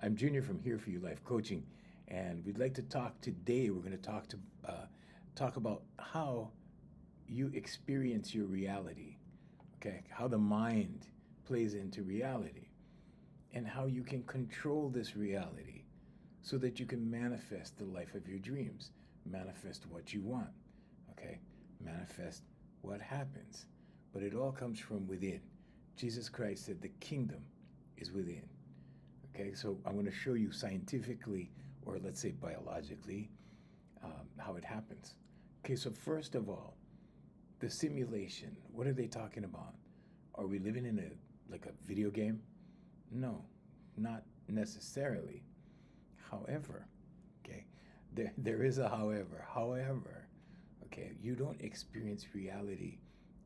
I'm Junior from Here For You Life Coaching, and we'd like to talk today. We're going to talk about how you experience your reality, okay? How the mind plays into reality, and how you can control this reality so that you can manifest the life of your dreams, manifest what you want, okay? Manifest what happens. But it all comes from within. Jesus Christ said the kingdom is within. Okay, so I'm going to show you scientifically, or let's say biologically, how it happens. Okay, so first of all, the simulation. What are they talking about? Are we living in a video game? No, not necessarily. However, okay, there is a however. However, okay, you don't experience reality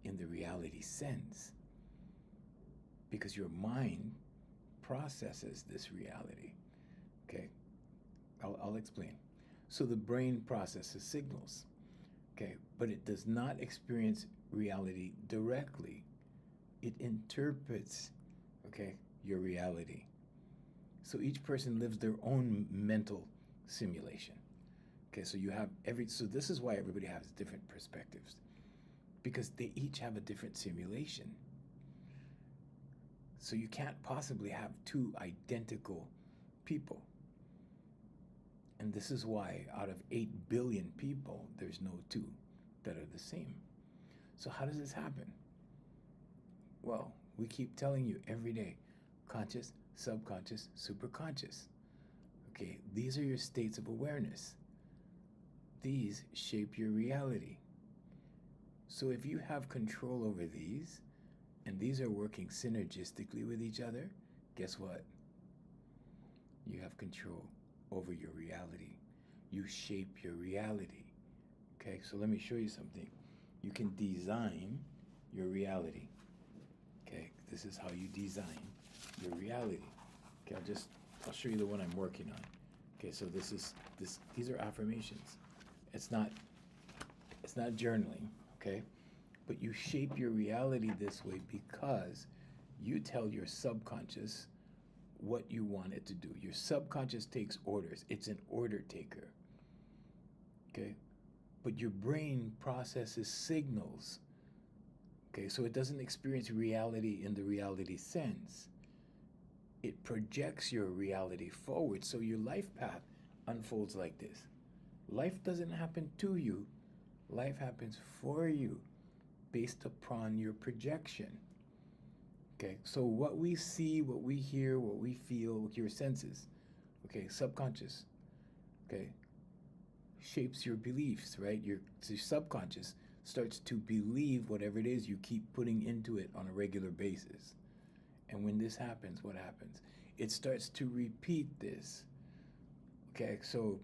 in the reality sense because your mind processes this reality. Okay, I'll explain. So the brain processes signals, okay, but it does not experience reality directly. It interprets, okay, your reality. So each person lives their own mental simulation. Okay, so you have so this is why everybody has different perspectives, because they each have a different simulation. So you can't possibly have two identical people. And this is why out of 8 billion people, there's no two that are the same. So how does this happen? Well, we keep telling you every day, conscious, subconscious, superconscious. Okay, these are your states of awareness. These shape your reality. So if you have control over these, and these are working synergistically with each other, guess what? You have control over your reality. You shape your reality. Okay, so let me show you something. You can design your reality. Okay, this is how you design your reality. Okay, I'll show you the one I'm working on. Okay, so these are affirmations. It's not journaling, okay? But you shape your reality this way because you tell your subconscious what you want it to do. Your subconscious takes orders. It's an order taker. Okay? But your brain processes signals. Okay, so it doesn't experience reality in the reality sense. It projects your reality forward. So your life path unfolds like this. Life doesn't happen to you. Life happens for you based upon your projection. Okay, so what we see, what we hear, what we feel, your senses, okay, subconscious, okay, shapes your beliefs, right? Your subconscious starts to believe whatever it is you keep putting into it on a regular basis. And when this happens, what happens? It starts to repeat this. Okay, so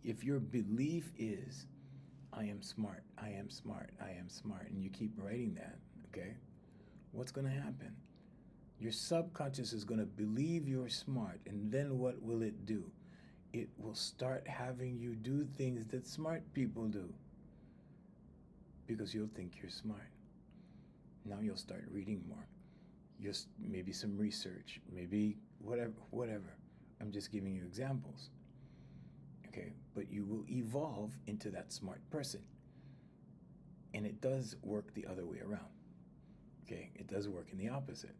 if your belief is, I am smart, I am smart, I am smart, and you keep writing that, okay? What's going to happen? Your subconscious is going to believe you're smart, and then what will it do? It will start having you do things that smart people do because you'll think you're smart. Now you'll start reading more. Maybe some research, maybe whatever. I'm just giving you examples. Okay, but you will evolve into that smart person. And it does work the other way around. Okay, it does work in the opposite.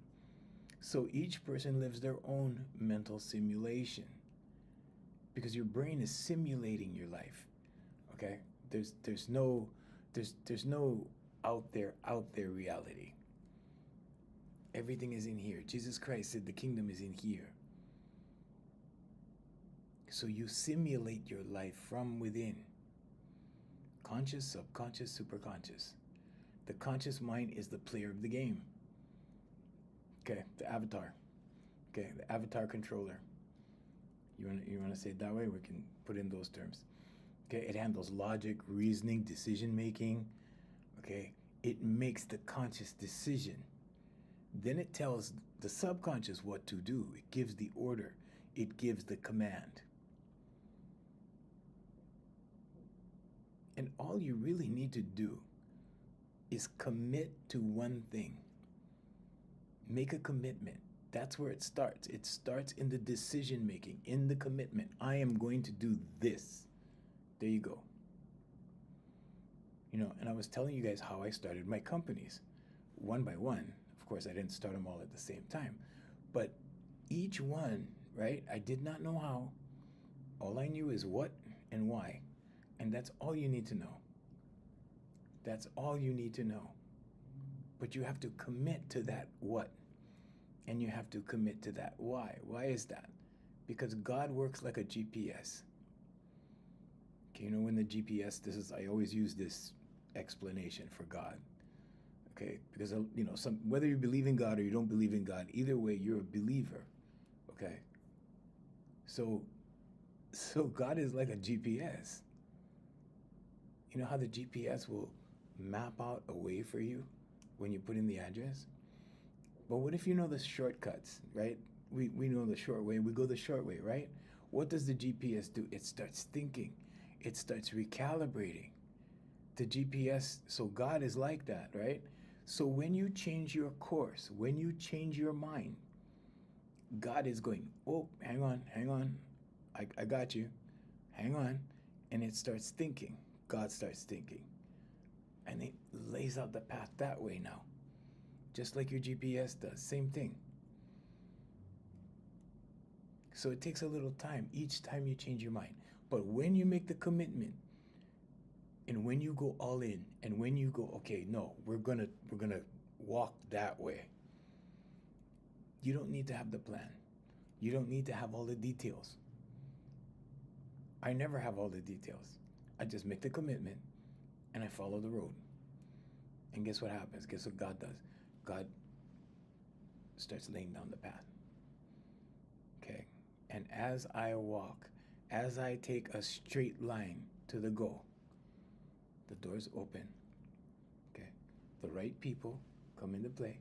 So each person lives their own mental simulation because your brain is simulating your life. Okay, there's no out there reality. Everything is in here. Jesus Christ said the kingdom is in here. So you simulate your life from within. Conscious, subconscious, superconscious. The conscious mind is the player of the game. Okay, the avatar. Okay, the avatar controller. You want to say it that way? We can put in those terms. Okay, it handles logic, reasoning, decision making. Okay, it makes the conscious decision. Then it tells the subconscious what to do. It gives the order. It gives the command. And all you really need to do is commit to one thing. Make a commitment That's where it starts. It starts in the decision making, in the commitment. I am going to do this. There you go. And I was telling you guys how I started my companies, one by one. Of course, I didn't start them all at the same time, but each one, right? I did not know how. All I knew is what and why, and that's all you need to know. That's all you need to know. But you have to commit to that what, and you have to commit to that why. Why is that? Because God works like a GPS. Okay, when the GPS, I always use this explanation for God. Okay, because whether you believe in God or you don't believe in God, either way, you're a believer. Okay, so God is like a GPS. You know how the GPS will map out a way for you when you put in the address? But what if you know the shortcuts, right? We know the short way, we go the short way, right? What does the GPS do? It starts thinking. It starts recalibrating. The GPS, so God is like that, right? So when you change your course, when you change your mind, God is going, oh, hang on. I got you. Hang on. And it starts thinking. God starts thinking. And it lays out the path that way now. Just like your GPS does. Same thing. So it takes a little time each time you change your mind. But when you make the commitment, and when you go all in, and when you go, okay, no, we're gonna walk that way. You don't need to have the plan. You don't need to have all the details. I never have all the details. I just make the commitment and I follow the road. And guess what happens? Guess what God does? God starts laying down the path. Okay? And as I walk, as I take a straight line to the goal, the doors open. Okay? The right people come into play.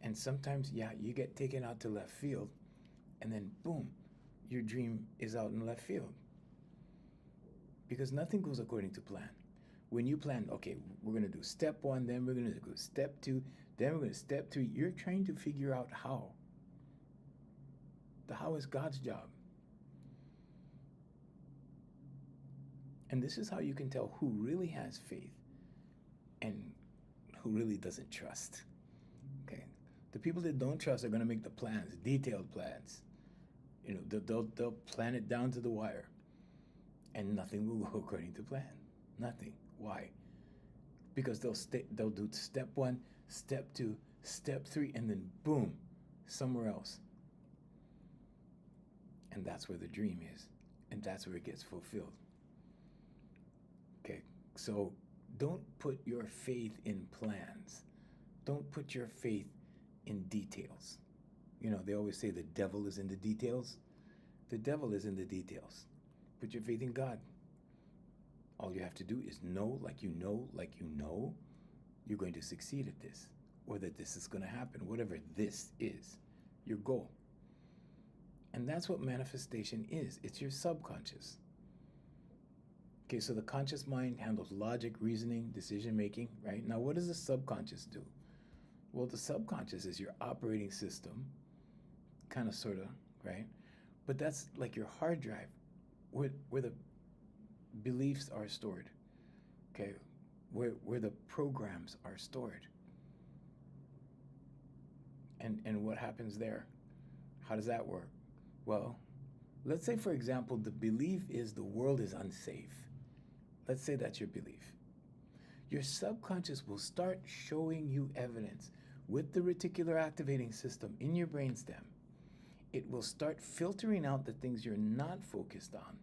And sometimes, you get taken out to left field, and then boom, your dream is out in left field. Because nothing goes according to plan. When you plan, okay, we're going to do step 1, then we're going to go step 2, then we're going to step 3. You're trying to figure out how. The how is God's job. And this is how you can tell who really has faith and who really doesn't trust. Okay? The people that don't trust are going to make the plans, detailed plans. They'll plan it down to the wire. And nothing will go according to plan. Nothing. Why? Because they'll do step 1, step 2, step 3, and then boom, somewhere else. And that's where the dream is. And that's where it gets fulfilled. Okay, so don't put your faith in plans. Don't put your faith in details. They always say the devil is in the details. The devil is in the details. Put your faith in God. All you have to do is know, like you know, you're going to succeed at this, or that this is going to happen, whatever this is, your goal. And that's what manifestation is. It's your subconscious. Okay, so the conscious mind handles logic, reasoning, decision making, right? Now, what does the subconscious do? Well, the subconscious is your operating system, kind of, sort of, right? But that's like your hard drive, where the beliefs are stored, okay? Where the programs are stored. And what happens there? How does that work? Well, let's say, for example, the belief is the world is unsafe. Let's say that's your belief. Your subconscious will start showing you evidence with the reticular activating system in your brainstem. It will start filtering out the things you're not focused on,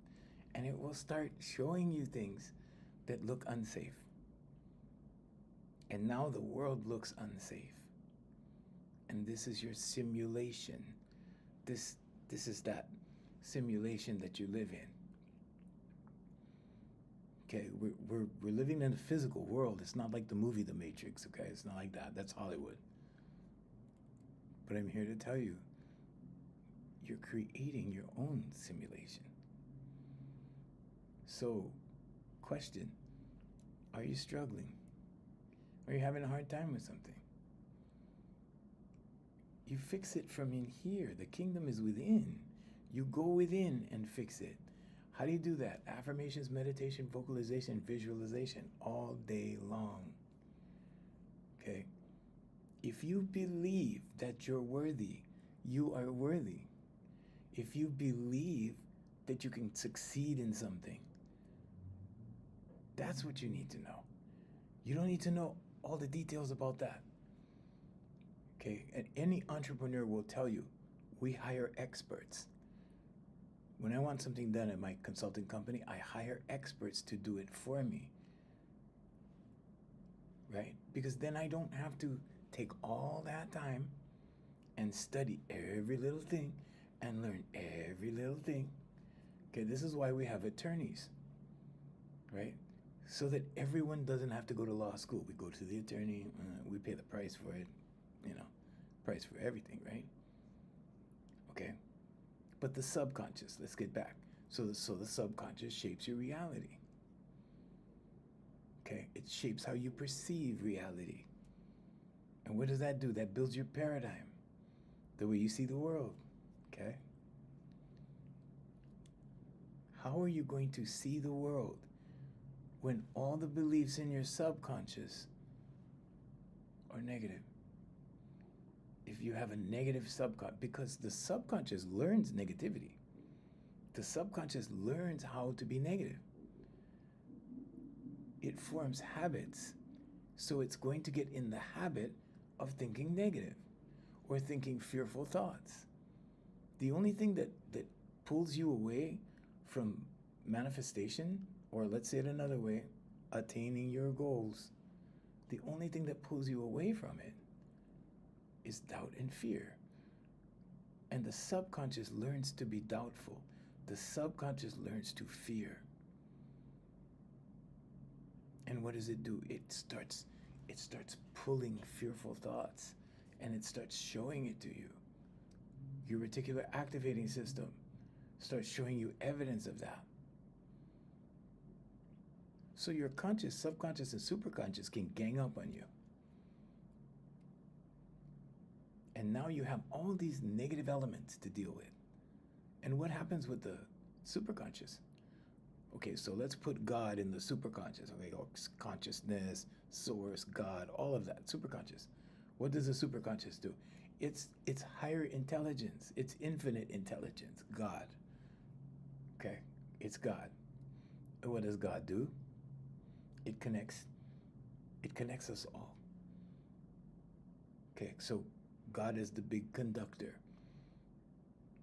and it will start showing you things that look unsafe. And now the world looks unsafe. And this is your simulation. This is that simulation that you live in. Okay, we're living in a physical world. It's not like the movie The Matrix, okay? It's not like that. That's Hollywood. But I'm here to tell you, you're creating your own simulation. So, question, are you struggling? Are you having a hard time with something? You fix it from in here. The kingdom is within. You go within and fix it. How do you do that? Affirmations, meditation, vocalization, visualization, all day long. Okay? If you believe that you're worthy, you are worthy. If you believe that you can succeed in something, that's what you need to know. You don't need to know all the details about that. Okay? And any entrepreneur will tell you, we hire experts. When I want something done at my consulting company, I hire experts to do it for me. Right? Because then I don't have to take all that time and study every little thing and learn every little thing. Okay, this is why we have attorneys, right? So that everyone doesn't have to go to law school. We go to the attorney, we pay the price for it, price for everything, right? Okay, but the subconscious, let's get back. So the subconscious shapes your reality. Okay, it shapes how you perceive reality. And what does that do? That builds your paradigm, the way you see the world, okay? How are you going to see the world when all the beliefs in your subconscious are negative? If you have a negative subconscious, because the subconscious learns negativity. The subconscious learns how to be negative. It forms habits, so it's going to get in the habit of thinking negative or thinking fearful thoughts. The only thing that pulls you away from manifestation, or let's say it another way, attaining your goals, the only thing that pulls you away from it is doubt and fear. And the subconscious learns to be doubtful. The subconscious learns to fear. And what does it do? It starts pulling fearful thoughts, and it starts showing it to you. Your reticular activating system starts showing you evidence of that. So your conscious, subconscious, and superconscious can gang up on you. And now you have all these negative elements to deal with. And what happens with the superconscious? Okay, so let's put God in the superconscious. Okay, consciousness, source, God, all of that, superconscious. What does the superconscious do? It's higher intelligence. It's infinite intelligence, God. Okay, it's God. And what does God do? It connects us all. Okay, so God is the big conductor.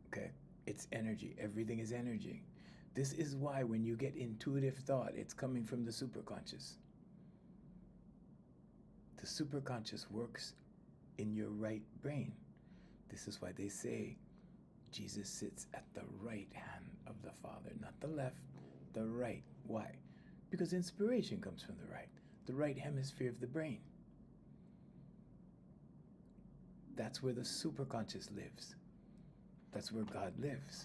Okay, it's energy. Everything is energy. This is why when you get intuitive thought, it's coming from the superconscious. The superconscious works in your right brain. This is why they say Jesus sits at the right hand of the Father, not the left, the right. Why? Because inspiration comes from the right hemisphere of the brain. That's where the superconscious lives. That's where God lives,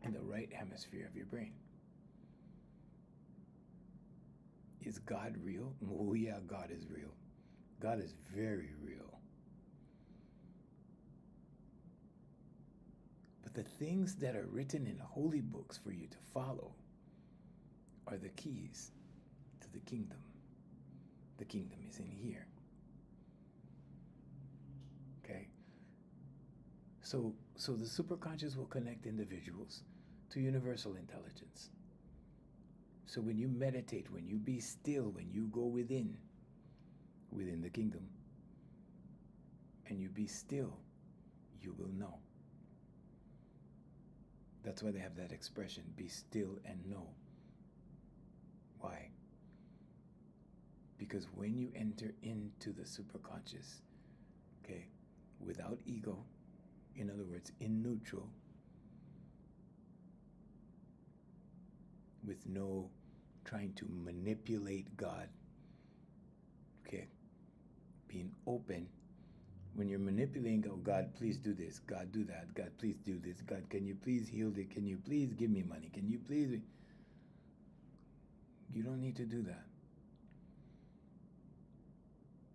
in the right hemisphere of your brain. Is God real? Oh yeah, God is real. God is very real. But the things that are written in holy books for you to follow are the keys to the kingdom. The kingdom is in here. Okay? So the superconscious will connect individuals to universal intelligence. So when you meditate, when you be still, when you go within the kingdom, and you be still, you will know. That's why they have that expression, be still and know. Why? Because when you enter into the superconscious, okay, without ego, in other words, in neutral, with no trying to manipulate God, okay, being open. When you're manipulating, oh God, please do this, God, do that, God, please do this, God, can you please heal it, can you please give me money, can you please, you don't need to do that.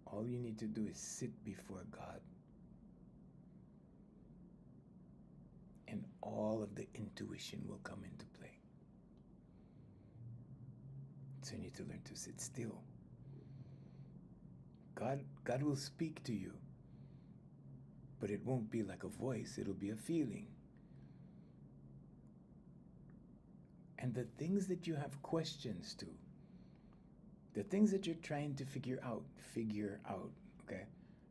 All you need to do is sit before God all of the intuition will come into play. So you need to learn to sit still. God will speak to you, but it won't be like a voice, it'll be a feeling. And the things that you have questions to, the things that you're trying to figure out, okay?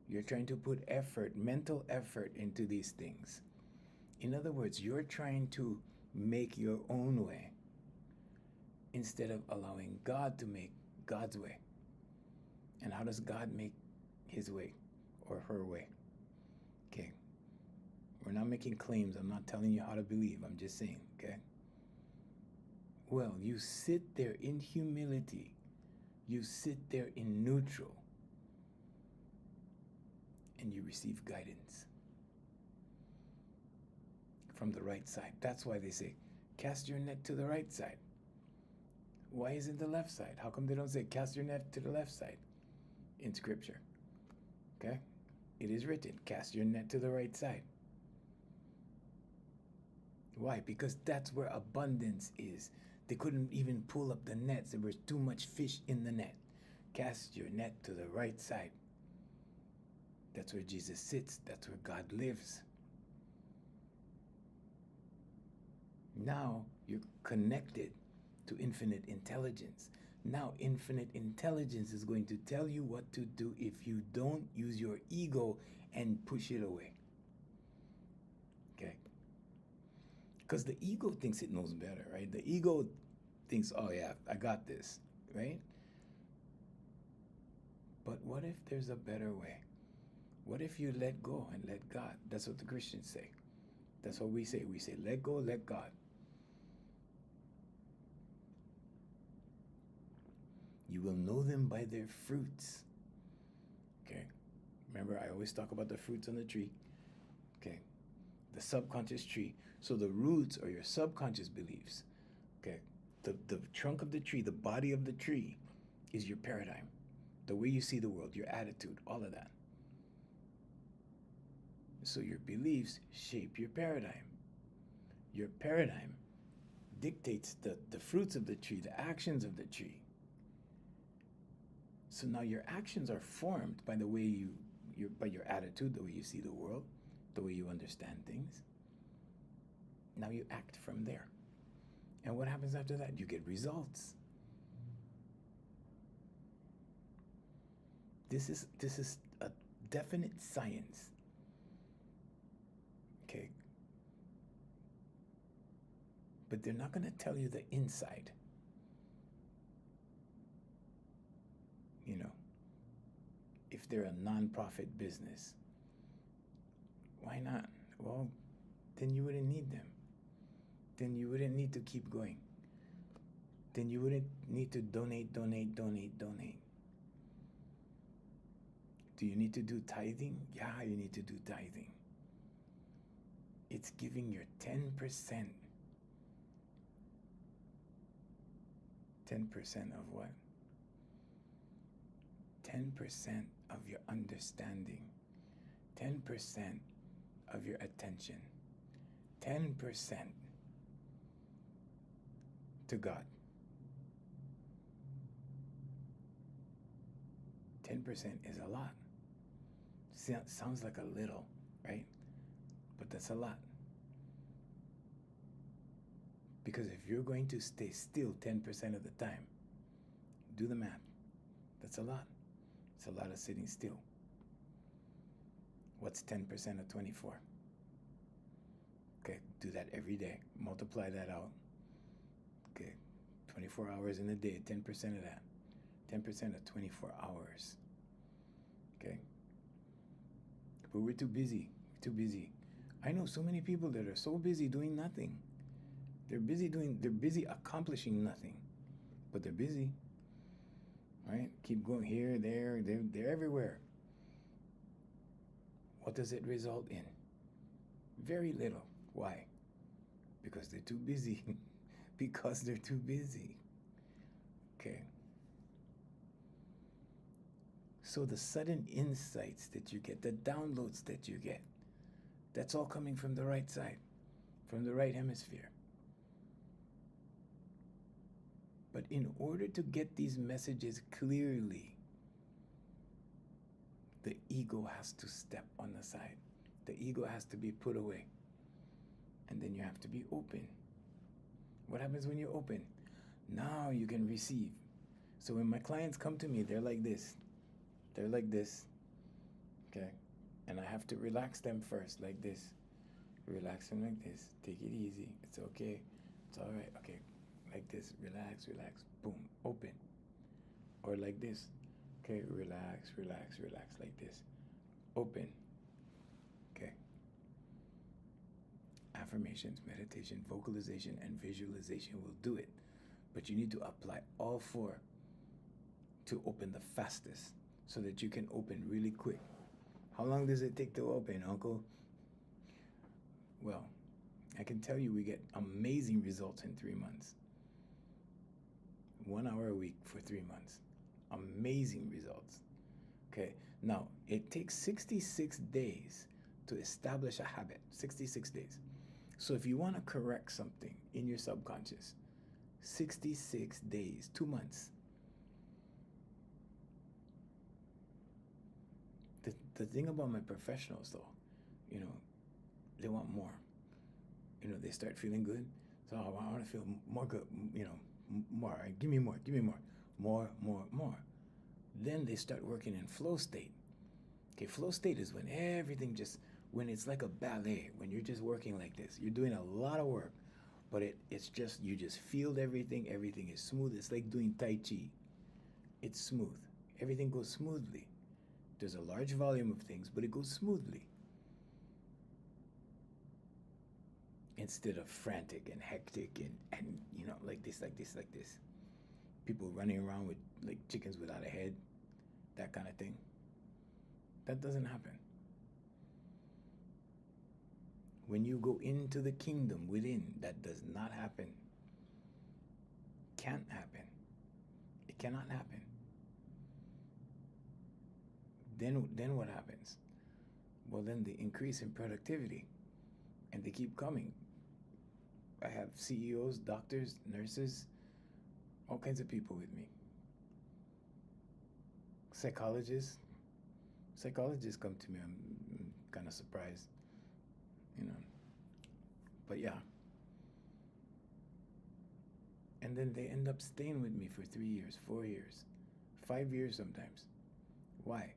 You're trying to put effort, mental effort into these things. In other words, you're trying to make your own way instead of allowing God to make God's way. And how does God make his way or her way? Okay. We're not making claims. I'm not telling you how to believe. I'm just saying, okay? Well, you sit there in humility. You sit there in neutral. And you receive guidance from the right side. That's why they say, cast your net to the right side. Why is it the left side? How come they don't say, cast your net to the left side in Scripture? Okay? It is written, cast your net to the right side. Why? Because that's where abundance is. They couldn't even pull up the nets. There was too much fish in the net. Cast your net to the right side. That's where Jesus sits. That's where God lives. Now you're connected to infinite intelligence. Now infinite intelligence is going to tell you what to do if you don't use your ego and push it away. Okay? Because the ego thinks it knows better, right? The ego thinks, oh yeah, I got this, right? But what if there's a better way? What if you let go and let God? That's what the Christians say. That's what we say. We say, let go, let God. You will know them by their fruits. Okay. Remember, I always talk about the fruits on the tree. Okay. The subconscious tree. So the roots are your subconscious beliefs. Okay. The trunk of the tree, the body of the tree is your paradigm. The way you see the world, your attitude, all of that. So your beliefs shape your paradigm. Your paradigm dictates the fruits of the tree, the actions of the tree. So now your actions are formed by the way by your attitude, the way you see the world, the way you understand things. Now you act from there. And what happens after that? You get results. This is a definite science. Okay. But they're not going to tell you the inside. You know, if they're a nonprofit business, why not? Well, then you wouldn't need them. Then you wouldn't need to keep going. Then you wouldn't need to donate. Do you need to do tithing? Yeah, you need to do tithing. It's giving your 10%. 10% of what? 10% of your understanding. 10% of your attention. 10% to God. 10% is a lot. Sounds like a little, right? But that's a lot. Because if you're going to stay still 10% of the time, do the math. That's a lot. It's a lot of sitting still. What's 10% of 24? Okay, do that every day. Multiply that out. Okay, 24 hours in a day, 10% of that. 10% of 24 hours. Okay? But we're too busy. We're too busy. I know so many people that are so busy doing nothing. They're busy accomplishing nothing. But they're busy. Right? Keep going here, there, they're everywhere. What does it result in? Very little. Why? Because they're too busy. Because they're too busy. Okay. So the sudden insights that you get, the downloads that you get, that's all coming from the right side, from the right hemisphere. But in order to get these messages clearly, the ego has to step on the side. The ego has to be put away. And then you have to be open. What happens when you're open? Now you can receive. So when my clients come to me, they're like this. They're like this. Okay? And I have to relax them first, like this. Relax them like this. Take it easy. It's okay. It's all right. Okay. Like this. Relax, relax. Boom. Open. Or like this. Okay. Relax, relax, relax. Like this. Open. Okay. Affirmations, meditation, vocalization, and visualization will do it. But you need to apply all four to open the fastest so that you can open really quick. How long does it take to open, Uncle? Well, I can tell you we get amazing results in 3 months. 1 hour a week for 3 months. Amazing results. Okay, now it takes 66 days to establish a habit. 66 days. So if you want to correct something in your subconscious, 66 days, 2 months. The thing about my professionals, though, you know, they want more. You know, they start feeling good. So I want to feel more good, you know, more. Give me more, give me more. More, more, more. Then they start working in flow state. Okay, flow state is when everything just, when it's like a ballet, when you're just working like this. You're doing a lot of work, but it's just, you just feel everything. Everything is smooth. It's like doing Tai Chi. It's smooth. Everything goes smoothly. There's a large volume of things, but it goes smoothly. Instead of frantic and hectic and you know, like this, like this, like this. People running around with like chickens without a head, that kind of thing. That doesn't happen. When you go into the kingdom within, that does not happen. Can't happen. It cannot happen. Then what happens? Well, then the increase in productivity, and they keep coming. I have CEOs, doctors, nurses, all kinds of people with me. Psychologists come to me. I'm kind of surprised, you know. But yeah. And then they end up staying with me for 3 years, 4 years, 5 years sometimes. Why?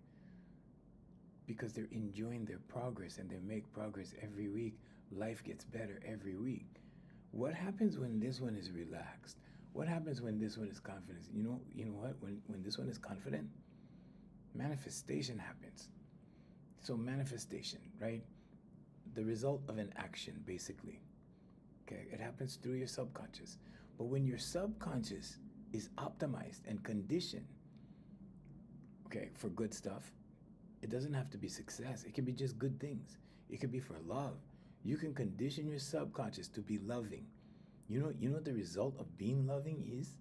Because they're enjoying their progress and they make progress every week. Life gets better every week. What happens when this one is relaxed? What happens when this one is confident? You know what? When this one is confident, manifestation happens. So manifestation, right? The result of an action, basically. Okay, it happens through your subconscious. But when your subconscious is optimized and conditioned, okay, for good stuff, it doesn't have to be success. It can be just good things. It could be for love. You can condition your subconscious to be loving. You know what the result of being loving is?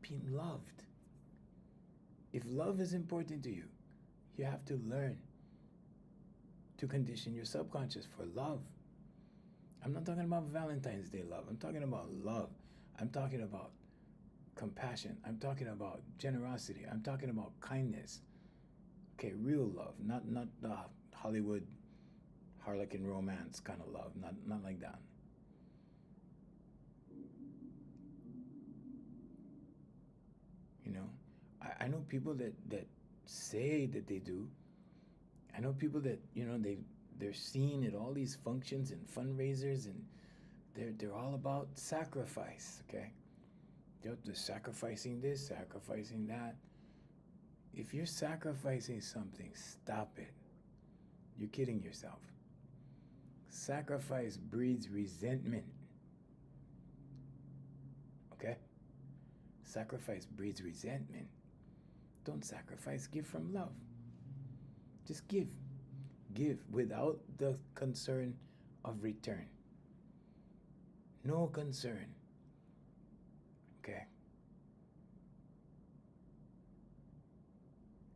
Being loved. If love is important to you, you have to learn to condition your subconscious for love. I'm not talking about Valentine's Day love. I'm talking about love. I'm talking about compassion. I'm talking about generosity. I'm talking about kindness. Okay, real love, not the Hollywood harlequin romance kind of love, not like that. You know, I know people that say that they do. I know people that, you know, they're seen at all these functions and fundraisers, and they're all about sacrifice. Okay, they're sacrificing this, sacrificing that. If you're sacrificing something, stop it. You're kidding yourself. Sacrifice breeds resentment. Okay? Sacrifice breeds resentment. Don't sacrifice, give from love. Just give. Give without the concern of return. No concern. Okay?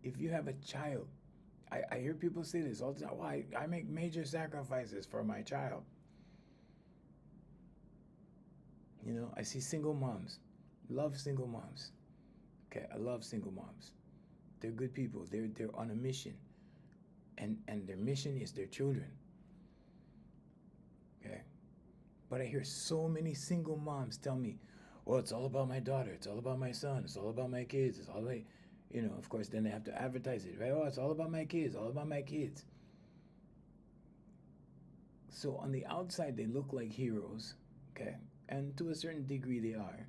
If you have a child, I hear people say this all the time. Why? I make major sacrifices for my child. You know, I see single moms. Love single moms. Okay, I love single moms. They're good people. They're on a mission. And their mission is their children. Okay? But I hear so many single moms tell me, well, it's all about my daughter. It's all about my son. It's all about my kids. It's all about, you know, of course, then they have to advertise it, right? Oh, it's all about my kids, all about my kids. So on the outside, they look like heroes, okay? And to a certain degree, they are.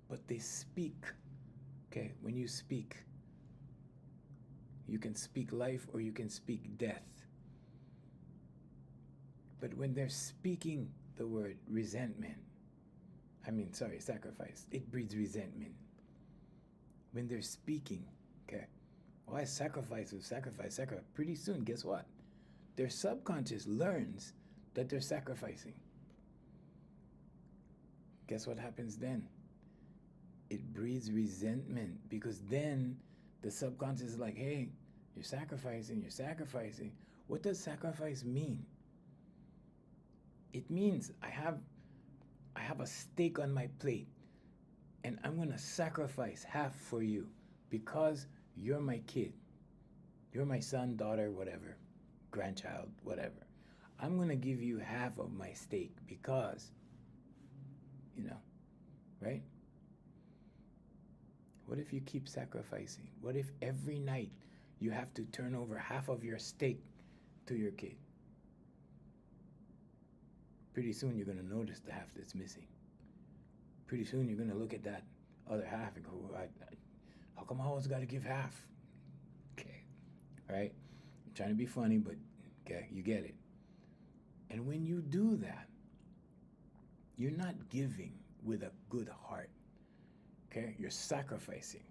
But they speak, okay? When you speak, you can speak life or you can speak death. But when they're speaking the word sacrifice, it breeds resentment. When they're speaking, okay, well, I sacrifice, pretty soon, guess what? Their subconscious learns that they're sacrificing. Guess what happens then? It breeds resentment, because then the subconscious is like, hey, you're sacrificing. What does sacrifice mean? It means I have a steak on my plate, and I'm gonna sacrifice half for you because you're my kid. You're my son, daughter, whatever, grandchild, whatever. I'm gonna give you half of my steak because, you know, right? What if you keep sacrificing? What if every night you have to turn over half of your steak to your kid? Pretty soon you're gonna notice the half that's missing. Pretty soon you're gonna look at that other half and go, how come I always gotta give half? Okay, all right? I'm trying to be funny, but okay, you get it. And when you do that, you're not giving with a good heart, okay? You're sacrificing.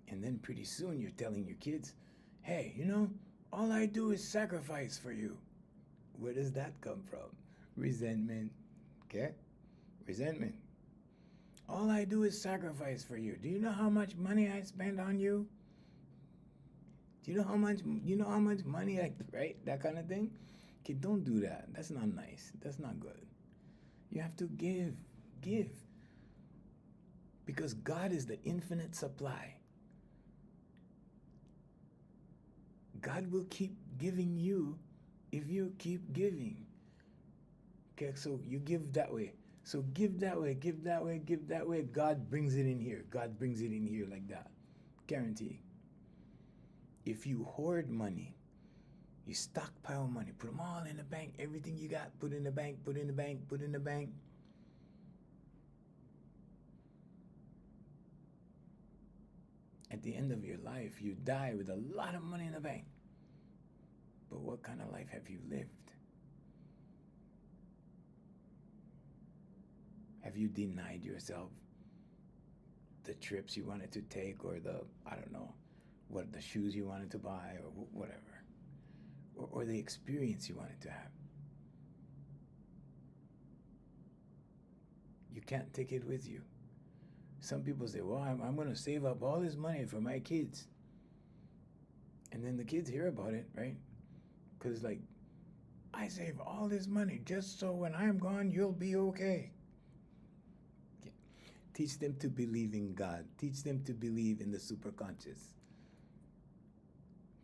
And then pretty soon you're telling your kids, hey, you know, all I do is sacrifice for you. Where does that come from? Resentment, okay? Resentment. All I do is sacrifice for you. Do you know how much money I spend on you? Do you know how much money right? That kind of thing? Okay, don't do that. That's not nice. That's not good. You have to give. Because God is the infinite supply. God will keep giving you if you keep giving. Okay, so you give that way. So give that way. God brings it in here. Like that. Guarantee. If you hoard money, you stockpile money, put them all in the bank, everything you got, put in the bank. At the end of your life, you die with a lot of money in the bank. But what kind of life have you lived? Have you denied yourself the trips you wanted to take, or the shoes you wanted to buy, or whatever, or the experience you wanted to have? You can't take it with you. Some people say, well, I'm going to save up all this money for my kids. And then the kids hear about it, right? Because like, I save all this money just so when I'm gone, you'll be okay. Yeah. Teach them to believe in God. Teach them to believe in the superconscious.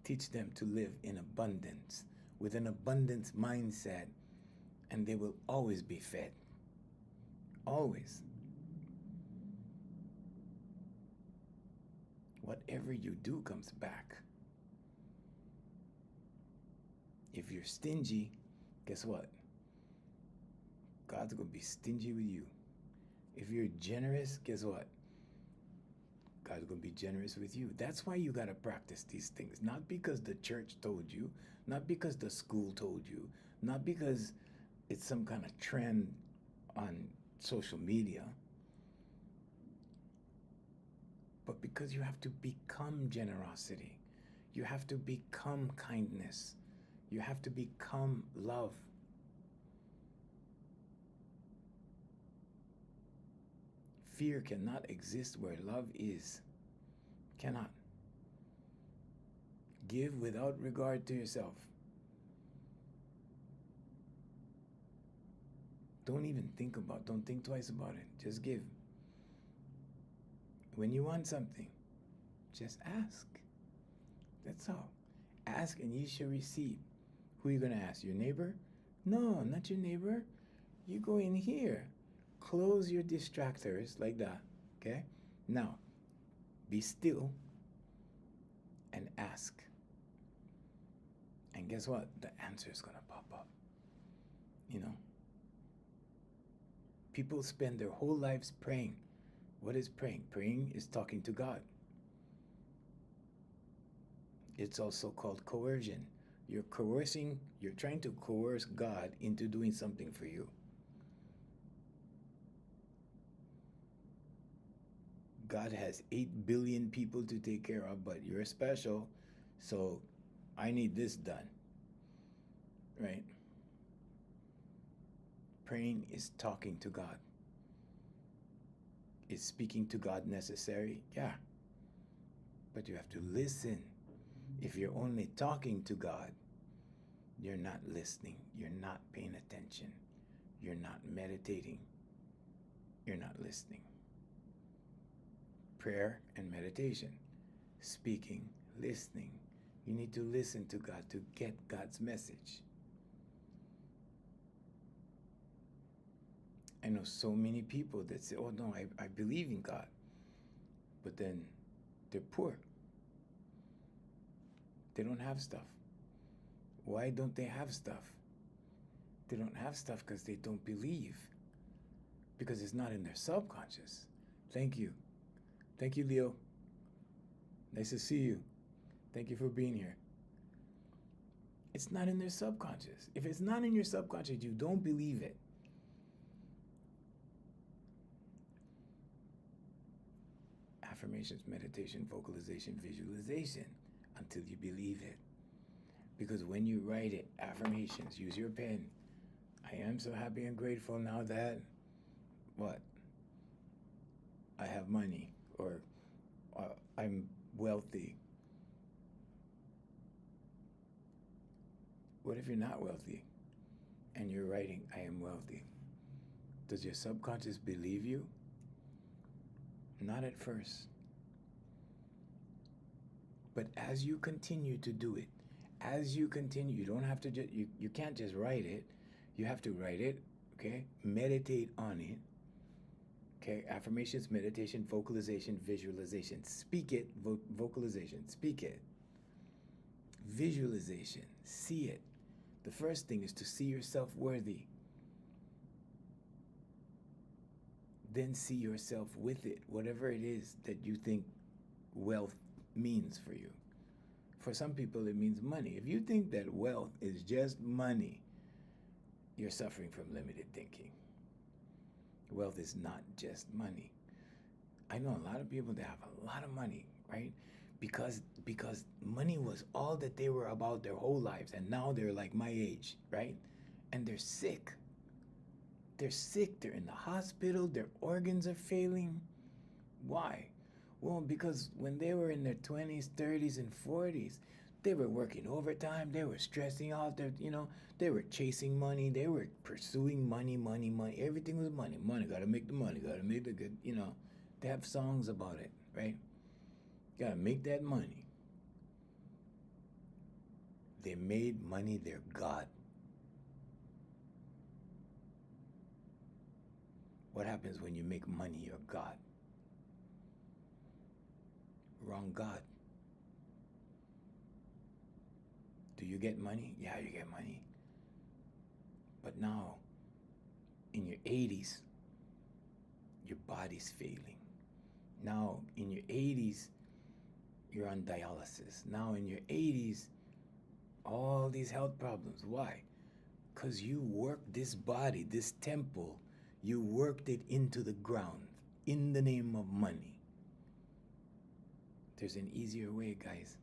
Teach them to live in abundance, with an abundance mindset, and they will always be fed. Always. Whatever you do comes back. If you're stingy, guess what? God's going to be stingy with you. If you're generous, guess what? God's going to be generous with you. That's why you got to practice these things. Not because the church told you, not because the school told you, not because it's some kind of trend on social media, but because you have to become generosity. You have to become kindness. You have to become love. Fear cannot exist where love is. Cannot. give without regard to yourself. Don't think twice about it. Just give. When you want something, just ask. That's all. Ask and you shall receive. Who are you going to ask? Your neighbor? No, not your neighbor. You go in here. Close your distractors like that. Okay? Now, be still and ask. And guess what? The answer is going to pop up. You know? People spend their whole lives praying. What is praying? Praying is talking to God. It's also called coercion. You're trying to coerce God into doing something for you. God has 8 billion people to take care of, but you're special, so I need this done. Right? Praying is talking to God. Is speaking to God necessary? Yeah. But you have to listen. If you're only talking to God, you're not listening. You're not paying attention. You're not meditating. You're not listening. Prayer and meditation. Speaking, listening. You need to listen to God to get God's message. I know so many people that say, oh no, I believe in God. But then they're poor. They don't have stuff. Why don't they have stuff? They don't have stuff because they don't believe. Because it's not in their subconscious. Thank you. Thank you, Leo. Nice to see you. Thank you for being here. It's not in their subconscious. If it's not in your subconscious, you don't believe it. Affirmations, meditation, vocalization, visualization, until you believe it. Because when you write it, affirmations, use your pen. I am so happy and grateful now that, what? I have money, or I'm wealthy. What if you're not wealthy and you're writing, I am wealthy? Does your subconscious believe you? Not at first. But as you continue to do it, you don't have to just, you can't just write it. You have to write it, okay? Meditate on it, okay? Affirmations, meditation, vocalization, visualization. Speak it, vocalization, speak it. Visualization, see it. The first thing is to see yourself worthy. Then see yourself with it, whatever it is that you think wealth means for you. For some people, it means money. If you think that wealth is just money, you're suffering from limited thinking. Wealth is not just money. I know a lot of people that have a lot of money, right? Because money was all that they were about their whole lives, and now they're like my age, right? And they're sick. They're sick, they're in the hospital, their organs are failing. Why? Well, because when they were in their 20s, 30s, and 40s, they were working overtime, they were stressing out, they were chasing money, they were pursuing money. Everything was money. Money, gotta make the money, gotta make the good, They have songs about it, right? Gotta make that money. They made money their God. What happens when you make money your God? Wrong God. Do you get money? Yeah, you get money. But now, in your 80s, your body's failing. Now, in your 80s, you're on dialysis. Now, in your 80s, all these health problems. Why? Because you worked this body, this temple, you worked it into the ground in the name of money. There's an easier way, guys.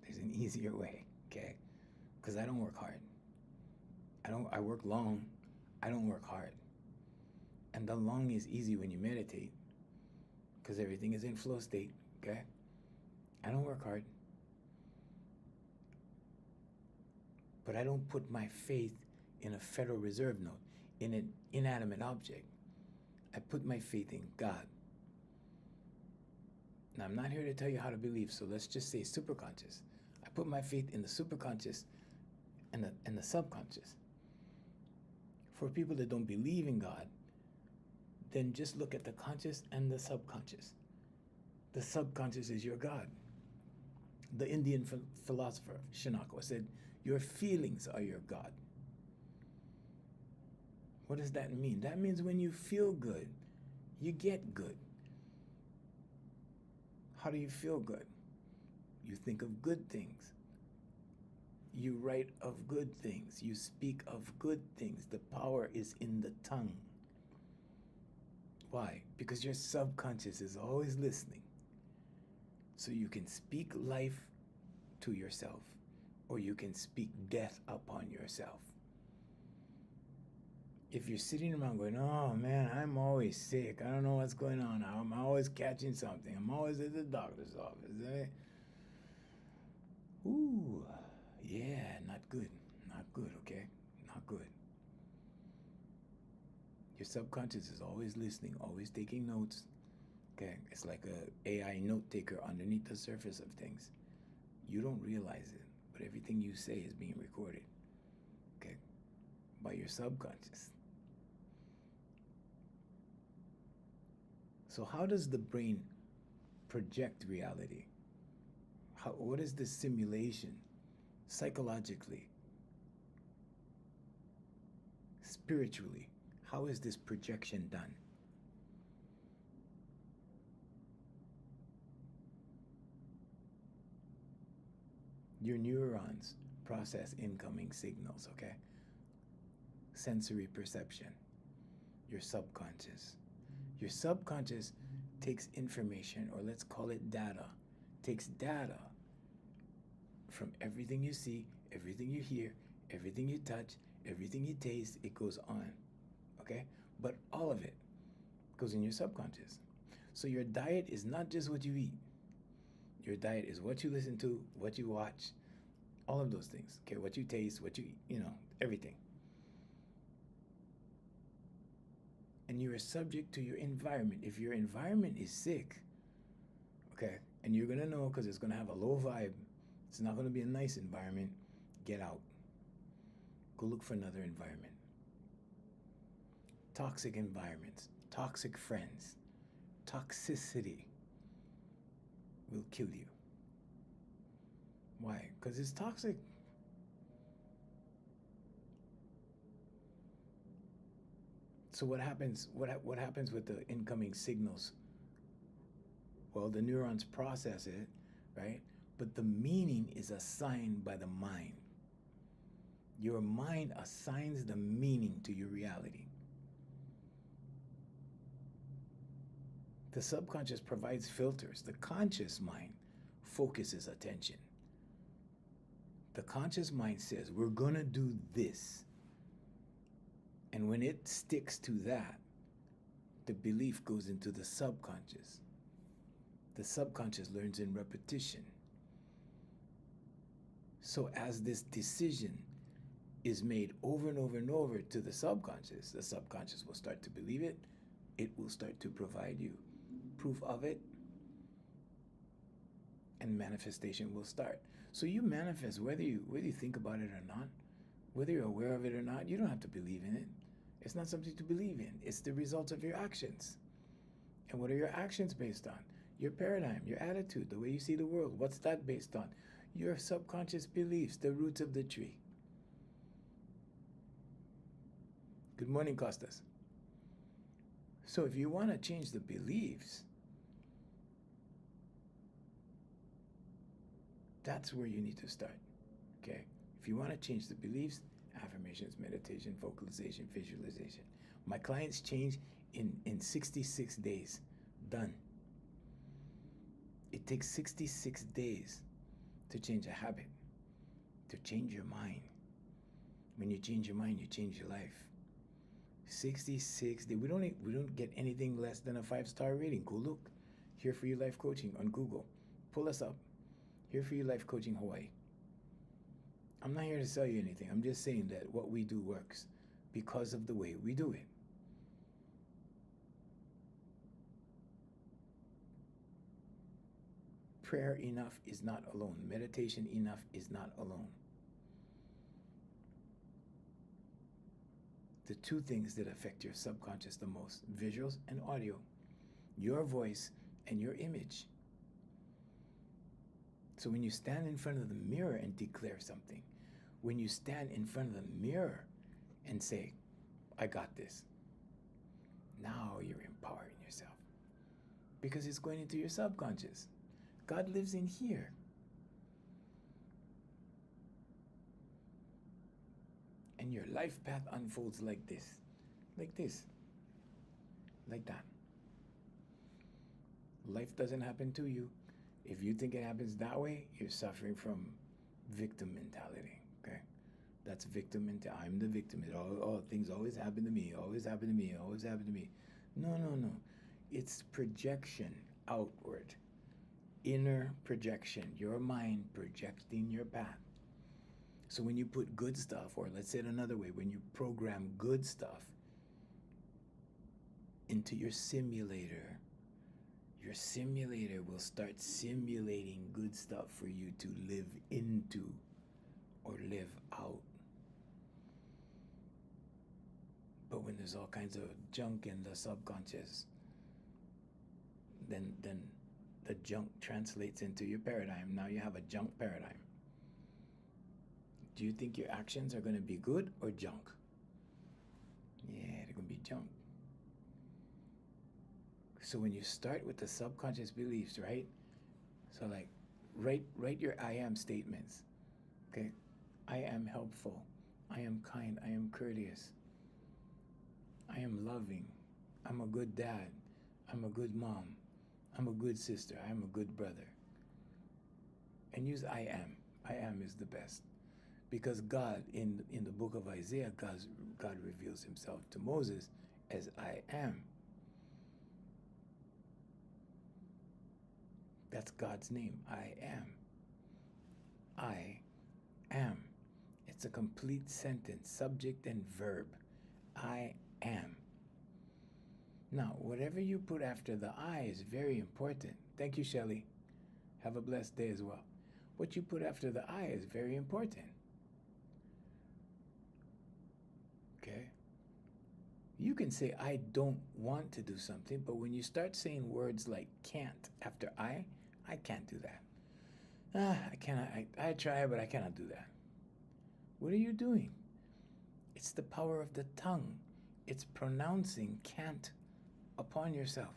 There's an easier way, okay? Because I don't work hard. I work long. I don't work hard. And the long is easy when you meditate, because everything is in flow state, okay? I don't work hard. But I don't put my faith in a Federal Reserve note, in an inanimate object. I put my faith in God. Now, I'm not here to tell you how to believe, so let's just say superconscious. I put my faith in the superconscious and the subconscious. For people that don't believe in God, then just look at the conscious and the subconscious. The subconscious is your God. The Indian philosopher Shanakawa said, your feelings are your God. What does that mean? That means when you feel good, you get good. How do you feel good? You think of good things. You write of good things. You speak of good things. The power is in the tongue. Why? Because your subconscious is always listening. So you can speak life to yourself, or you can speak death upon yourself. If you're sitting around going, oh man, I'm always sick. I don't know what's going on. I'm always catching something. I'm always at the doctor's office. Ooh, yeah, not good. Not good, okay? Not good. Your subconscious is always listening, always taking notes. Okay, it's like a AI note taker underneath the surface of things. You don't realize it, but everything you say is being recorded, okay, by your subconscious. So how does the brain project reality? What is the simulation psychologically, spiritually? How is this projection done? Your neurons process incoming signals, okay? Sensory perception, your subconscious. Your subconscious takes information, or let's call it data, takes data from everything you see, everything you hear, everything you touch, everything you taste. It goes on, okay? But all of it goes in your subconscious. So your diet is not just what you eat. Your diet is what you listen to, what you watch, all of those things, okay? What you taste, what you eat, everything. And you are subject to your environment. If your environment is sick, okay, and you're gonna know because it's gonna have a low vibe, it's not gonna be a nice environment, get out. Go look for another environment. Toxic environments, toxic friends, toxicity will kill you. Why? Because it's toxic. So what happens? What happens with the incoming signals? Well, the neurons process it, right? But the meaning is assigned by the mind. Your mind assigns the meaning to your reality. The subconscious provides filters. The conscious mind focuses attention. The conscious mind says, we're gonna do this. And when it sticks to that, the belief goes into the subconscious. The subconscious learns in repetition. So as this decision is made over and over and over to the subconscious will start to believe it. It will start to provide you proof of it, and manifestation will start. So you manifest whether you think about it or not, whether you're aware of it or not. You don't have to believe in it. It's not something to believe in. It's the result of your actions. And what are your actions based on? Your paradigm, your attitude, the way you see the world. What's that based on? Your subconscious beliefs, the roots of the tree. Good morning, Costas. So if you want to change the beliefs, that's where you need to start, okay? If you want to change the beliefs, affirmations, meditation, vocalization, visualization. My clients change in 66 days. Done. It takes 66 days to change a habit, to change your mind. When you change your mind, you change your life. 66 days. We don't get anything less than a 5-star rating. Go look. Here for You Life Coaching on Google. Pull us up. Here for You Life Coaching Hawaii. I'm not here to sell you anything. I'm just saying that what we do works because of the way we do it. Prayer enough is not alone. Meditation enough is not alone. The two things that affect your subconscious the most, visuals and audio, your voice and your image. So when you stand in front of the mirror and declare something, when you stand in front of the mirror and say, I got this, now you're empowering yourself because it's going into your subconscious. God lives in here. And your life path unfolds like this, like this, like that. Life doesn't happen to you. If you think it happens that way, you're suffering from victim mentality, okay? That's victim mentality. I'm the victim. Things always happen to me, always happen to me, always happen to me. No. It's projection outward. Inner projection, your mind projecting your path. So when you put good stuff, or let's say it another way, when you program good stuff into your simulator will start simulating good stuff for you to live into or live out. But when there's all kinds of junk in the subconscious, then the junk translates into your paradigm. Now you have a junk paradigm. Do you think your actions are going to be good or junk? Yeah, they're going to be junk. So when you start with the subconscious beliefs, right? So like, write your I am statements. Okay? I am helpful. I am kind. I am courteous. I am loving. I'm a good dad. I'm a good mom. I'm a good sister. I'm a good brother. And use I am. I am is the best. Because God, in the book of Isaiah, God reveals himself to Moses as I am. That's God's name. I am. I am. It's a complete sentence, subject and verb. I am. Now, whatever you put after the I is very important. Thank you, Shelley. Have a blessed day as well. What you put after the I is very important. Okay? You can say, I don't want to do something, but when you start saying words like can't after I can't do that. I cannot, I try, but I cannot do that. What are you doing? It's the power of the tongue. It's pronouncing can't upon yourself.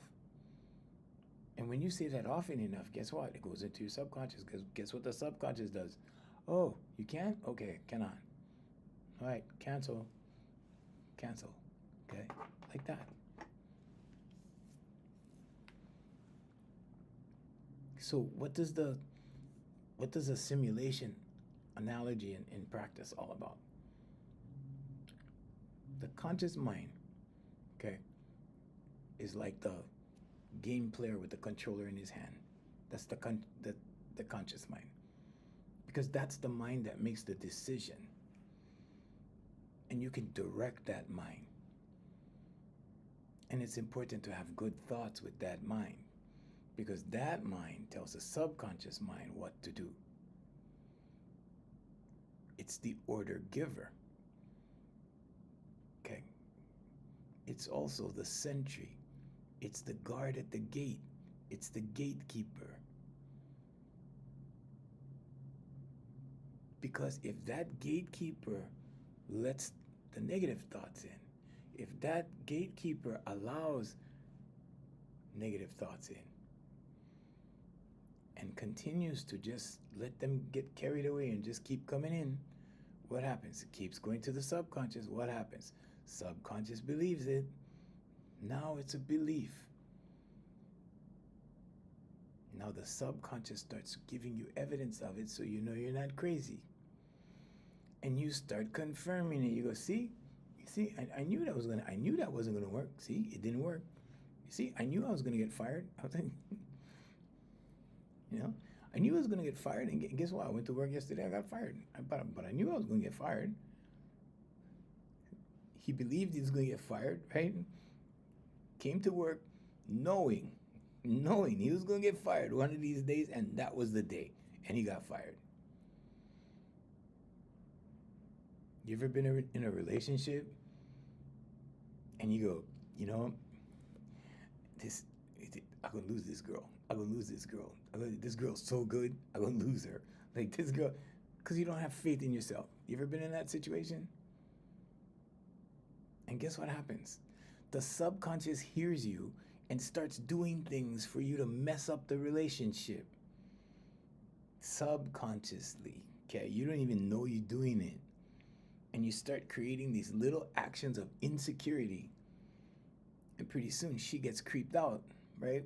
And when you say that often enough, guess what? It goes into your subconscious. Guess what the subconscious does? Oh, you can't? Okay, cannot. All right, cancel. Cancel. Okay? Like that. So what does a simulation analogy in practice all about? The conscious mind, okay, is like the game player with the controller in his hand. That's the conscious mind. Because that's the mind that makes the decision. And you can direct that mind. And it's important to have good thoughts with that mind, because that mind tells the subconscious mind what to do. It's the order giver. Okay. It's also the sentry. It's the guard at the gate. It's the gatekeeper. Because if that gatekeeper lets the negative thoughts in, if that gatekeeper allows negative thoughts in and continues to just let them get carried away and just keep coming in, what happens? It keeps going to the subconscious. What happens? Subconscious believes it. Now it's a belief. Now the subconscious starts giving you evidence of it, so you know you're not crazy. And you start confirming it. You go, see, I knew that wasn't gonna work. See, it didn't work. You see, I knew I was gonna get fired. I was like, I knew I was going to get fired, and guess what? I went to work yesterday, I got fired. But I knew I was going to get fired. He believed he was going to get fired, right? Came to work knowing he was going to get fired one of these days, and that was the day, and he got fired. You ever been in a relationship and you go, you know, I'm going to lose this girl. I'm going to lose this girl. This girl's so good, I'm going to lose her. Like this girl, because you don't have faith in yourself. You ever been in that situation? And guess what happens? The subconscious hears you and starts doing things for you to mess up the relationship. Subconsciously, okay? You don't even know you're doing it. And you start creating these little actions of insecurity. And pretty soon she gets creeped out, right?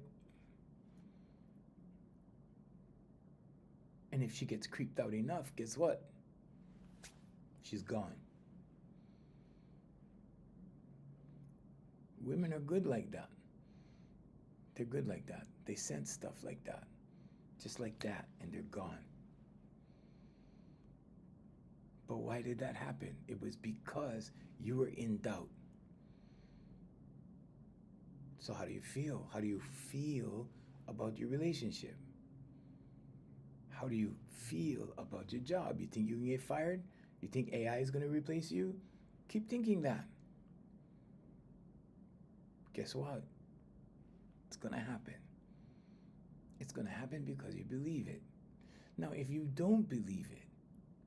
And if she gets creeped out enough, guess what? She's gone. Women are good like that. They're good like that. They sense stuff like that. Just like that, and they're gone. But why did that happen? It was because you were in doubt. So how do you feel? How do you feel about your relationship? How do you feel about your job? You think you can get fired? You think AI is going to replace you? Keep thinking that. Guess what? It's going to happen. It's going to happen because you believe it. Now, if you don't believe it,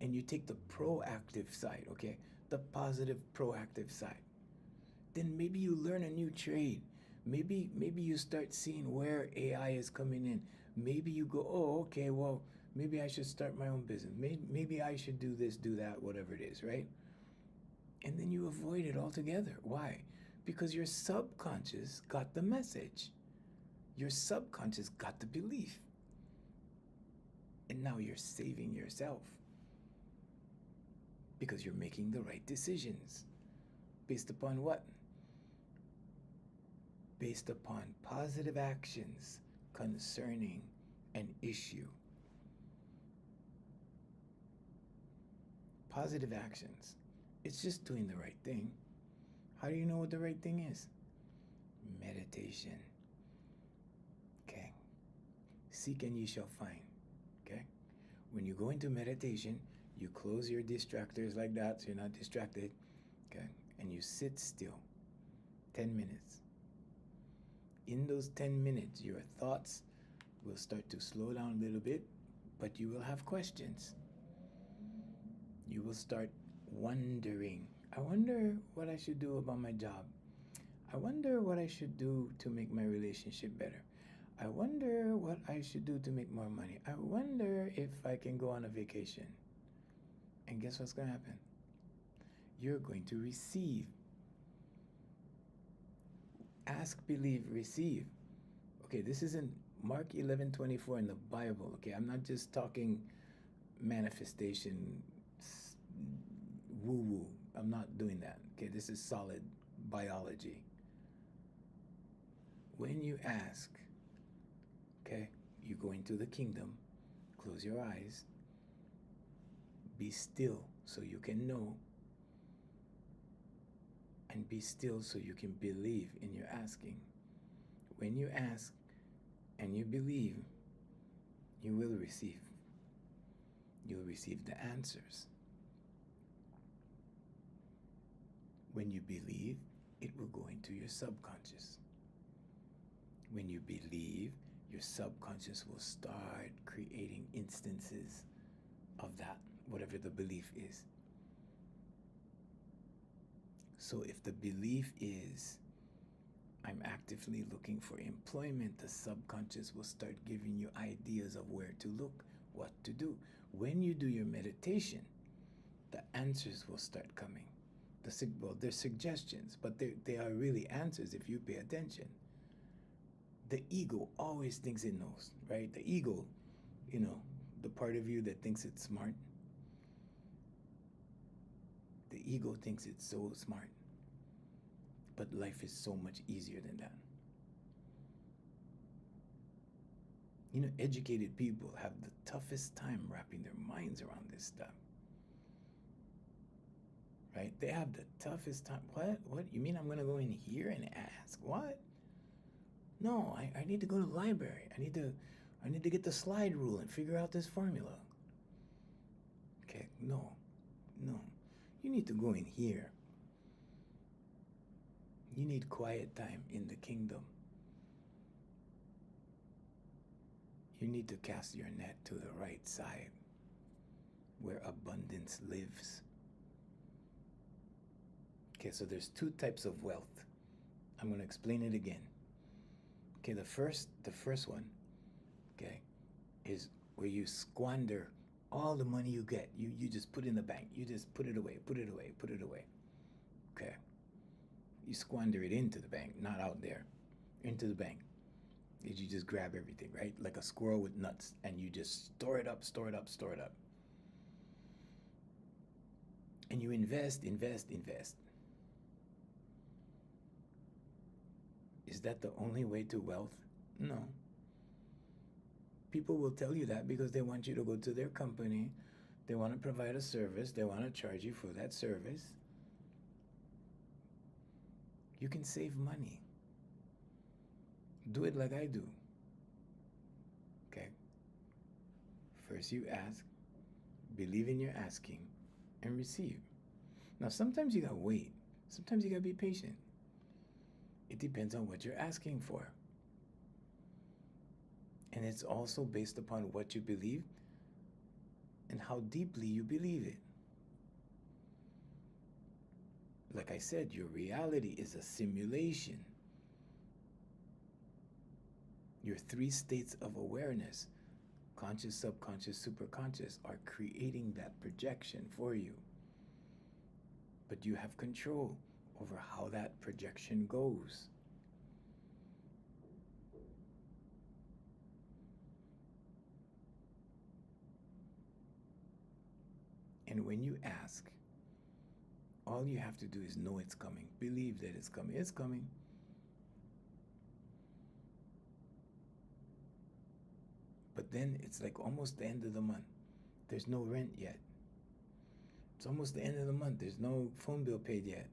and you take the proactive side, okay, the positive proactive side, then maybe you learn a new trade. Maybe you start seeing where AI is coming in. Maybe you go, oh, okay, well, maybe I should start my own business. Maybe I should do this, do that, whatever it is, right? And then you avoid it altogether. Why? Because your subconscious got the message. Your subconscious got the belief. And now you're saving yourself. Because you're making the right decisions. Based upon what? Based upon positive actions concerning an issue. Positive actions. It's just doing the right thing. How do you know what the right thing is? Meditation. Okay. Seek and ye shall find. Okay. When you go into meditation, you close your distractors like that so you're not distracted. Okay. And you sit still. 10 minutes. In those 10 minutes, your thoughts will start to slow down a little bit, but you will have questions. You will start wondering. I wonder what I should do about my job. I wonder what I should do to make my relationship better. I wonder what I should do to make more money. I wonder if I can go on a vacation. And guess what's going to happen? You're going to receive. Ask, believe, receive. Okay, this isn't Mark 11:24 in the Bible. Okay, I'm not just talking manifestation, woo-woo. I'm not doing that. Okay, this is solid biology. When you ask, okay, you go into the kingdom, close your eyes, be still so you can know, and be still so you can believe in your asking. When you ask and you believe, you will receive. You'll receive the answers. When you believe, it will go into your subconscious. When you believe, your subconscious will start creating instances of that, whatever the belief is. So if the belief is, I'm actively looking for employment, the subconscious will start giving you ideas of where to look, what to do. When you do your meditation, the answers will start coming. Well, they're suggestions, but they are really answers if you pay attention. The ego always thinks it knows, right? The ego, the part of you that thinks it's smart. The ego thinks it's so smart. But life is so much easier than that. You know, educated people have the toughest time wrapping their minds around this stuff. Right? They have the toughest time. What? What? You mean I'm going to go in here and ask? What? No, I need to go to the library. I need to get the slide rule and figure out this formula. Okay, no. No. You need to go in here. You need quiet time in the kingdom. You need to cast your net to the right side where abundance lives. Okay, so there's two types of wealth. I'm going to explain it again. Okay, the first one, okay, is where you squander all the money you get. You just put in the bank. You just put it away, put it away, put it away. Okay. You squander it into the bank, not out there. Into the bank. You just grab everything, right? Like a squirrel with nuts, and you just store it up, store it up, store it up. And you invest, invest, invest. Is that the only way to wealth? No. People will tell you that because they want you to go to their company. They want to provide a service. They want to charge you for that service. You can save money. Do it like I do. Okay? First you ask, believe in your asking, and receive. Now sometimes you gotta wait. Sometimes you gotta be patient. It depends on what you're asking for. And it's also based upon what you believe and how deeply you believe it. Like I said, your reality is a simulation. Your three states of awareness, conscious, subconscious, superconscious, are creating that projection for you. But you have control over how that projection goes. And when you ask, all you have to do is know it's coming. Believe that it's coming. It's coming. But then it's like almost the end of the month. There's no rent yet. It's almost the end of the month. There's no phone bill paid yet.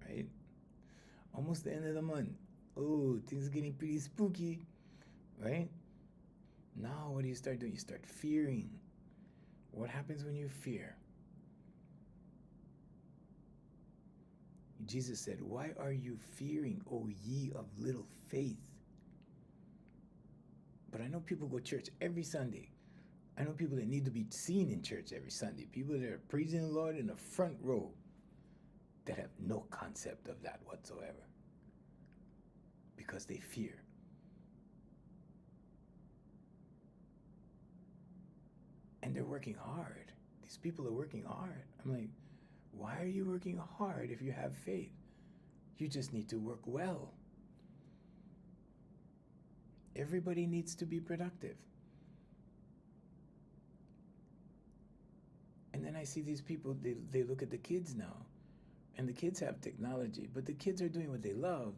Right? Almost the end of the month. Oh, things are getting pretty spooky. Right? Now what do you start doing? You start fearing. What happens when you fear? Jesus said, "Why are you fearing, O ye of little faith?" But I know people go to church every Sunday. I know people that need to be seen in church every Sunday. People that are praising the Lord in the front row that have no concept of that whatsoever because they fear. And they're working hard. These people are working hard. I'm like, why are you working hard if you have faith? You just need to work well. Everybody needs to be productive. And then I see these people, they look at the kids now, and the kids have technology, but the kids are doing what they love,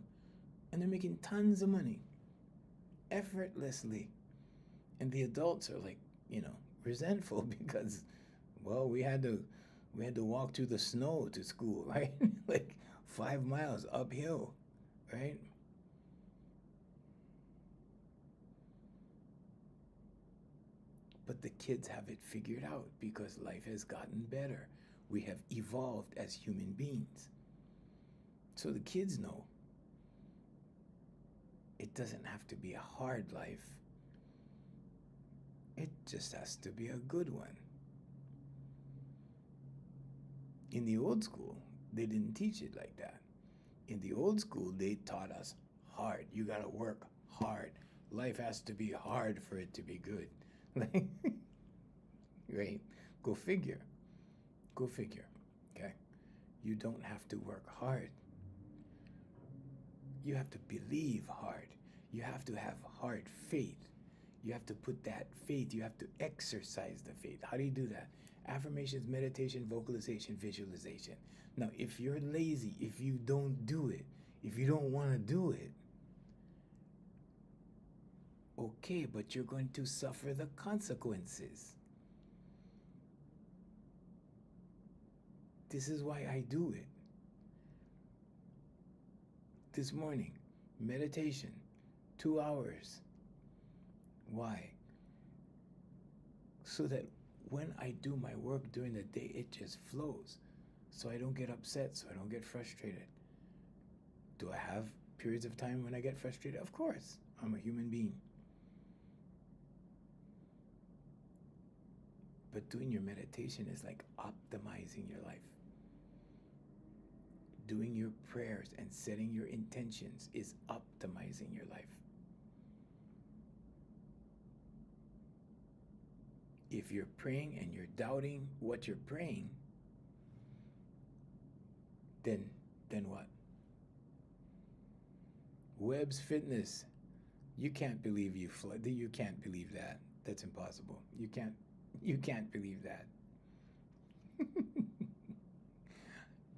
and they're making tons of money, effortlessly. And the adults are like, resentful because, well, we had to walk through the snow to school, right? Like 5 miles uphill, right? But the kids have it figured out because life has gotten better. We have evolved as human beings. So the kids know it doesn't have to be a hard life. It just has to be a good one. In the old school, they didn't teach it like that. In the old school, they taught us hard. You gotta work hard. Life has to be hard for it to be good. Right? Go figure. Go figure. Okay? You don't have to work hard. You have to believe hard. You have to have hard faith. You have to put that faith, you have to exercise the faith. How do you do that? Affirmations, meditation, vocalization, visualization. Now, if you're lazy, if you don't do it, if you don't want to do it, Okay, but you're going to suffer the consequences. This is why I do it. This morning, meditation, 2 hours. Why? So that when I do my work during the day, it just flows. So I don't get upset, so I don't get frustrated. Do I have periods of time when I get frustrated? Of course. I'm a human being. But doing your meditation is like optimizing your life. Doing your prayers and setting your intentions is optimizing your life. If you're praying and you're doubting what you're praying, then what? Webb's Fitness. You can't believe you can't believe that. That's impossible. You can't believe that.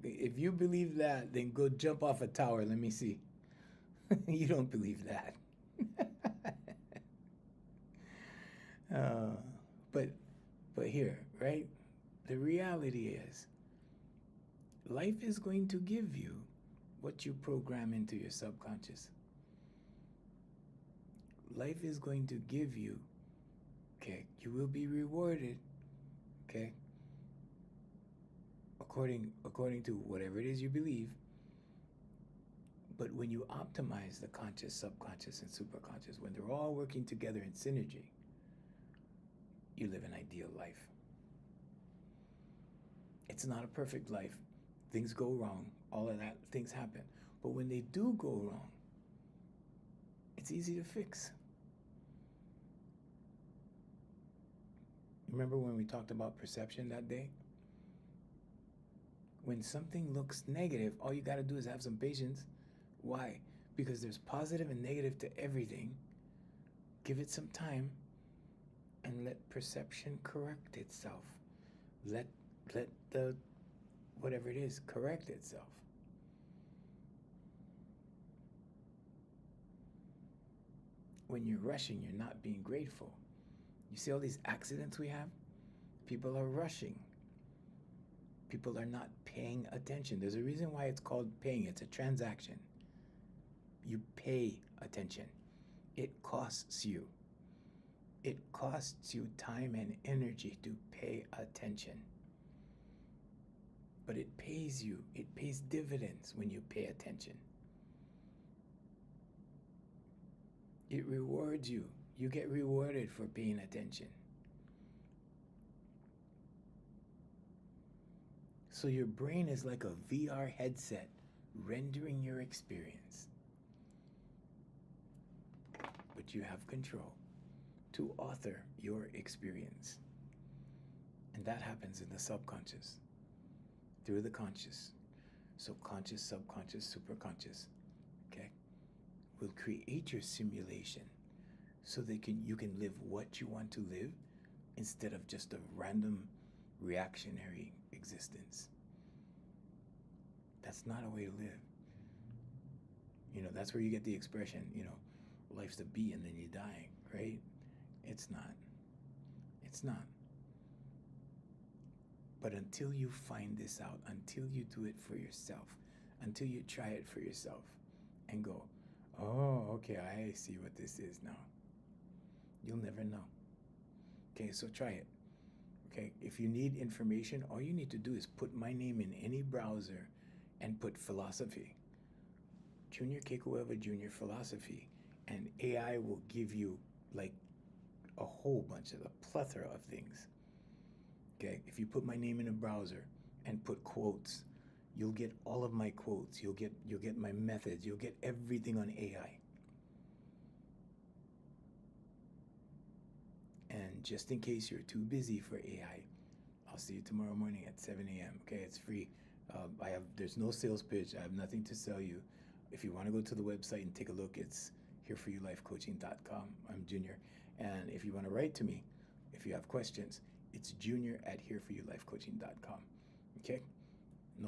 If you believe that, then go jump off a tower. Let me see. You don't believe that. But here, right? The reality is, life is going to give you what you program into your subconscious. Life is going to give you, okay, you will be rewarded, okay, according to whatever it is you believe. But when you optimize the conscious, subconscious, and superconscious, when they're all working together in synergy, you live an ideal life. It's not a perfect life. Things go wrong. All of that, things happen. But when they do go wrong, it's easy to fix. Remember when we talked about perception that day? When something looks negative, all you got to do is have some patience. Why? Because there's positive and negative to everything. Give it some time and let perception correct itself. Let the whatever it is correct itself. When you're rushing, you're not being grateful. You see all these accidents we have? People are rushing. People are not paying attention. There's a reason why it's called paying. It's a transaction. You pay attention. It costs you. It costs you time and energy to pay attention. But it pays you. It pays dividends when you pay attention. It rewards you. You get rewarded for paying attention. So your brain is like a VR headset rendering your experience. But you have control to author your experience. And that happens in the subconscious, through the conscious. So conscious, subconscious, superconscious, okay, will create your simulation so you can live what you want to live instead of just a random reactionary existence. That's not a way to live. You know, that's where you get the expression, you know, life's a bee and then you die, right? It's not. It's not. But until you find this out, until you do it for yourself, until you try it for yourself and go, oh, okay, I see what this is now, you'll never know. Okay, so try it. Okay, if you need information, all you need to do is put my name in any browser and put philosophy. Junior Kekuewa Jr. philosophy, and AI will give you like a whole bunch of a plethora of things. Okay, if you put my name in a browser and put quotes, you'll get all of my quotes. You'll get my methods. You'll get everything on AI. And just in case you're too busy for AI, I'll see you tomorrow morning at 7 a.m. Okay, it's free. There's no sales pitch. I have nothing to sell you. If you want to go to the website and take a look, it's hereforyoulifecoaching.com. I'm Junior. And if you want to write to me, if you have questions, it's junior@hereforyoulifecoaching.com. Okay?